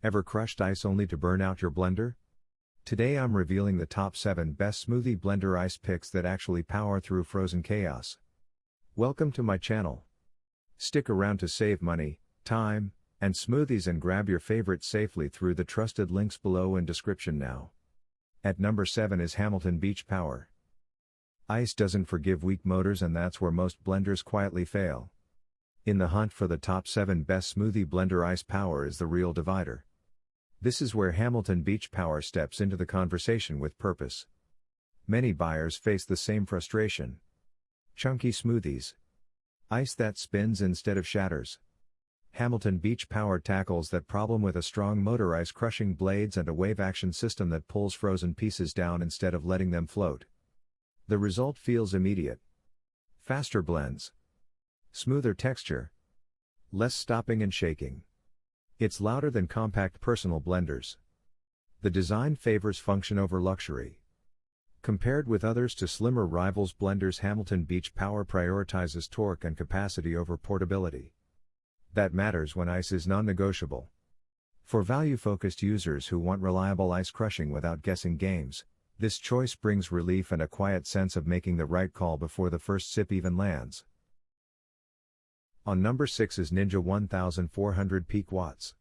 Ever crushed ice only to burn out your blender? Today I'm revealing the top 7 best smoothie blender ice picks that actually power through frozen chaos. Welcome to my channel. Stick around to save money, time, and smoothies and grab your favorites safely through the trusted links below in description now. At number 7 is Hamilton Beach Power. Ice doesn't forgive weak motors, and that's where most blenders quietly fail. In the hunt for the top 7 best smoothie blender, ice power is the real divider. This is where Hamilton Beach Power steps into the conversation with purpose. Many buyers face the same frustration. Chunky smoothies. Ice that spins instead of shatters. Hamilton Beach Power tackles that problem with a strong motor, ice crushing blades, and a wave action system that pulls frozen pieces down instead of letting them float. The result feels immediate. Faster blends. Smoother texture. Less stopping and shaking. It's louder than compact personal blenders. The design favors function over luxury. Compared with others to slimmer rivals blenders, Hamilton Beach Power prioritizes torque and capacity over portability. That matters when ice is non-negotiable. For value-focused users who want reliable ice crushing without guessing games, this choice brings relief and a quiet sense of making the right call before the first sip even lands. On number 6 is Ninja 1400 Peak Watts.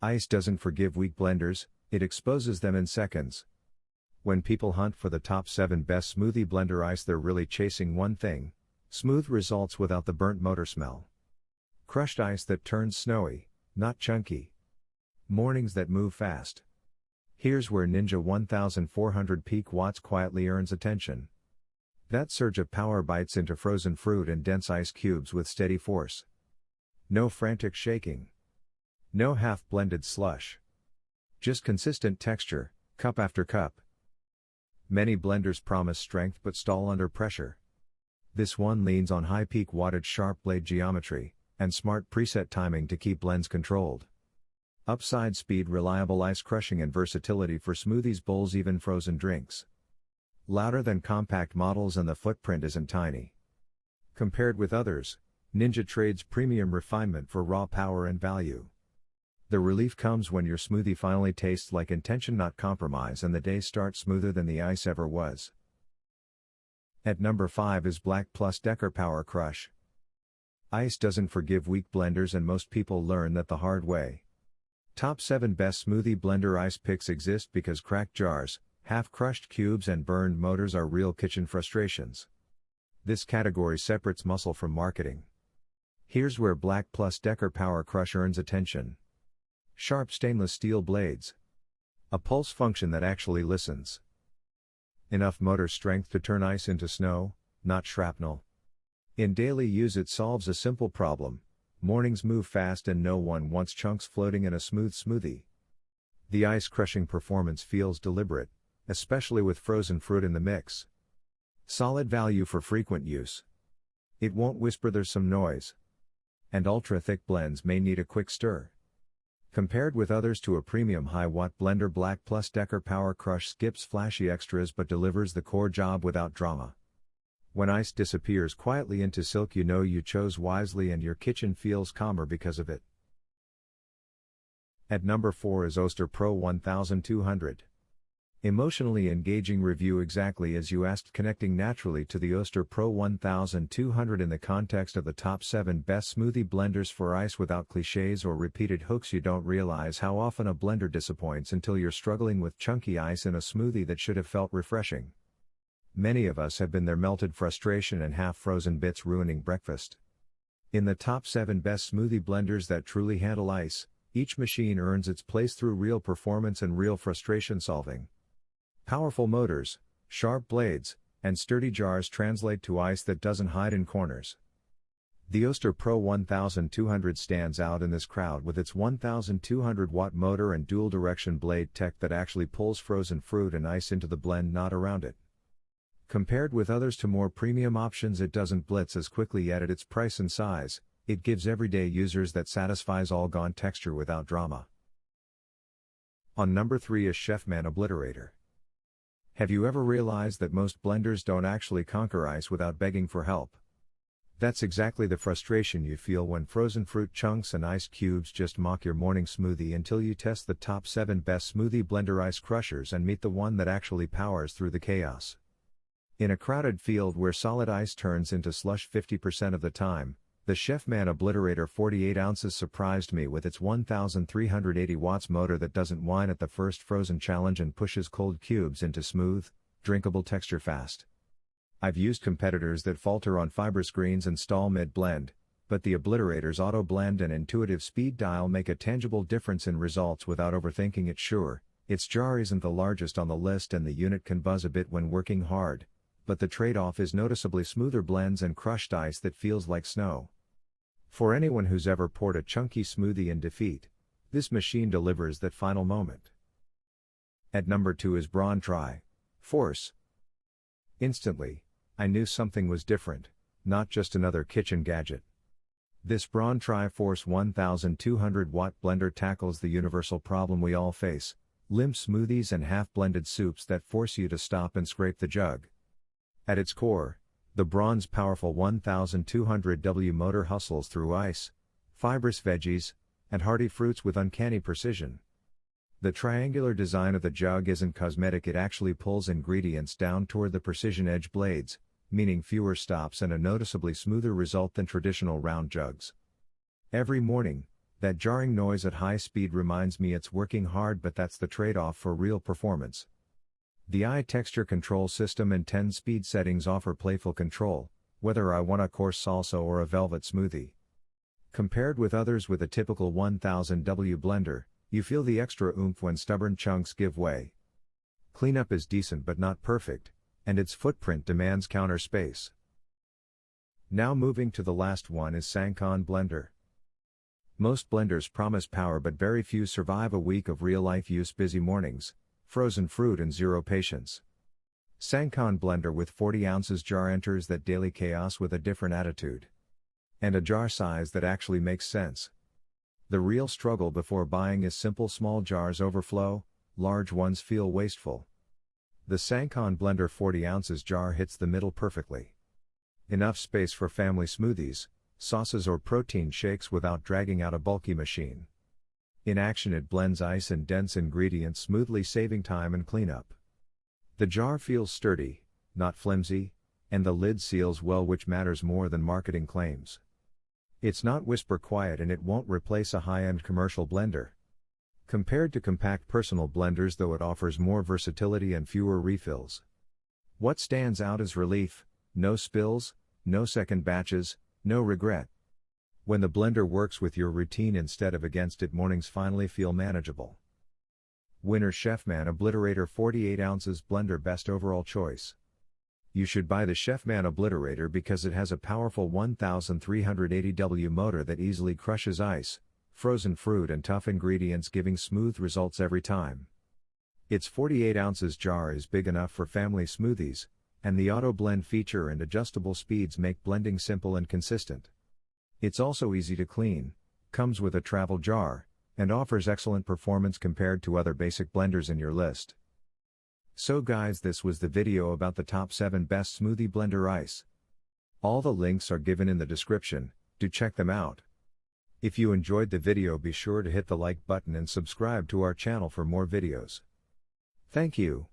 Ice doesn't forgive weak blenders, it exposes them in seconds. When people hunt for the top 7 best smoothie blender ice, they're really chasing one thing: smooth results without the burnt motor smell. Crushed ice that turns snowy, not chunky. Mornings that move fast. Here's where Ninja 1400 Peak Watts quietly earns attention. That surge of power bites into frozen fruit and dense ice cubes with steady force. No frantic shaking. No half-blended slush. Just consistent texture, cup after cup. Many blenders promise strength but stall under pressure. This one leans on high peak wattage, sharp blade geometry, and smart preset timing to keep blends controlled. Upside speed, reliable ice crushing, and versatility for smoothies, bowls, even frozen drinks. Louder than compact models, and the footprint isn't tiny. Compared with others, Ninja trades premium refinement for raw power and value. The relief comes when your smoothie finally tastes like intention, not compromise, and the day starts smoother than the ice ever was. At number 5 is BLACK+DECKER PowerCrush. Ice doesn't forgive weak blenders, and most people learn that the hard way. Top 7 best smoothie blender ice picks exist because cracked jars, half-crushed cubes, and burned motors are real kitchen frustrations. This category separates muscle from marketing. Here's where BLACK+DECKER PowerCrush earns attention. Sharp stainless steel blades. A pulse function that actually listens. Enough motor strength to turn ice into snow, not shrapnel. In daily use it solves a simple problem. Mornings move fast and no one wants chunks floating in a smooth smoothie. The ice crushing performance feels deliberate, especially with frozen fruit in the mix. Solid value for frequent use. It won't whisper, there's some noise. And ultra-thick blends may need a quick stir. Compared with others to a premium high-watt blender, BLACK+DECKER PowerCrush skips flashy extras but delivers the core job without drama. When ice disappears quietly into silk, you know you chose wisely and your kitchen feels calmer because of it. At number 4 is Oster Pro 1200. Emotionally engaging review, exactly as you asked, connecting naturally to the Oster Pro 1200 in the context of the top 7 best smoothie blenders for ice without cliches or repeated hooks. You don't realize how often a blender disappoints until you're struggling with chunky ice in a smoothie that should have felt refreshing. Many of us have been there, melted frustration and half-frozen bits ruining breakfast. In the top 7 best smoothie blenders that truly handle ice, each machine earns its place through real performance and real frustration solving. Powerful motors, sharp blades, and sturdy jars translate to ice that doesn't hide in corners. The Oster Pro 1200 stands out in this crowd with its 1200-watt motor and dual-direction blade tech that actually pulls frozen fruit and ice into the blend, not around it. Compared with others to more premium options, it doesn't blitz as quickly, yet at its price and size, it gives everyday users that satisfies all-gone texture without drama. On number 3 is Chefman Obliterator. Have you ever realized that most blenders don't actually conquer ice without begging for help? That's exactly the frustration you feel when frozen fruit chunks and ice cubes just mock your morning smoothie until you test the top 7 best smoothie blender ice crushers and meet the one that actually powers through the chaos. In a crowded field where solid ice turns into slush 50% of the time, the Chefman Obliterator 48 ounces surprised me with its 1380 watts motor that doesn't whine at the first frozen challenge and pushes cold cubes into smooth, drinkable texture fast. I've used competitors that falter on fibrous greens and stall mid-blend, but the Obliterator's auto blend and intuitive speed dial make a tangible difference in results without overthinking it. Sure, its jar isn't the largest on the list and the unit can buzz a bit when working hard, but the trade-off is noticeably smoother blends and crushed ice that feels like snow. For anyone who's ever poured a chunky smoothie in defeat, this machine delivers that final moment. At number 2 is Braun TriForce. Instantly, I knew something was different, not just another kitchen gadget. This Braun TriForce 1200 watt blender tackles the universal problem we all face: limp smoothies and half-blended soups that force you to stop and scrape the jug. At its core, the Braun's powerful 1200W motor hustles through ice, fibrous veggies, and hearty fruits with uncanny precision. The triangular design of the jug isn't cosmetic, it actually pulls ingredients down toward the precision edge blades, meaning fewer stops and a noticeably smoother result than traditional round jugs. Every morning, that jarring noise at high speed reminds me it's working hard, but that's the trade-off for real performance. The eye texture control system and 10 speed settings offer playful control, whether I want a coarse salsa or a velvet smoothie. Compared with others with a typical 1000W blender, you feel the extra oomph when stubborn chunks give way. Cleanup is decent but not perfect, and its footprint demands counter space. Now moving to the last one is Sangcon blender. Most blenders promise power, but very few survive a week of real-life use: busy mornings, frozen fruit and zero patience. Sangcon blender with 40 ounces jar enters that daily chaos with a different attitude. And a jar size that actually makes sense. The real struggle before buying is simple: small jars overflow, large ones feel wasteful. The Sangcon blender 40 ounces jar hits the middle perfectly. Enough space for family smoothies, sauces or protein shakes without dragging out a bulky machine. In action, it blends ice and dense ingredients smoothly, saving time and cleanup. The jar feels sturdy, not flimsy, and the lid seals well, which matters more than marketing claims. It's not whisper quiet, and it won't replace a high-end commercial blender. Compared to compact personal blenders, though, it offers more versatility and fewer refills. What stands out is relief: no spills, no second batches, no regret. When the blender works with your routine instead of against it, mornings finally feel manageable. Winner: Chefman Obliterator 48 ounces blender, best overall choice. You should buy the Chefman Obliterator because it has a powerful 1380W motor that easily crushes ice, frozen fruit and tough ingredients, giving smooth results every time. Its 48 ounces jar is big enough for family smoothies, and the auto blend feature and adjustable speeds make blending simple and consistent. It's also easy to clean, comes with a travel jar, and offers excellent performance compared to other basic blenders in your list. So guys, this was the video about the top 7 best smoothie blender ice. All the links are given in the description, do check them out. If you enjoyed the video, be sure to hit the like button and subscribe to our channel for more videos. Thank you.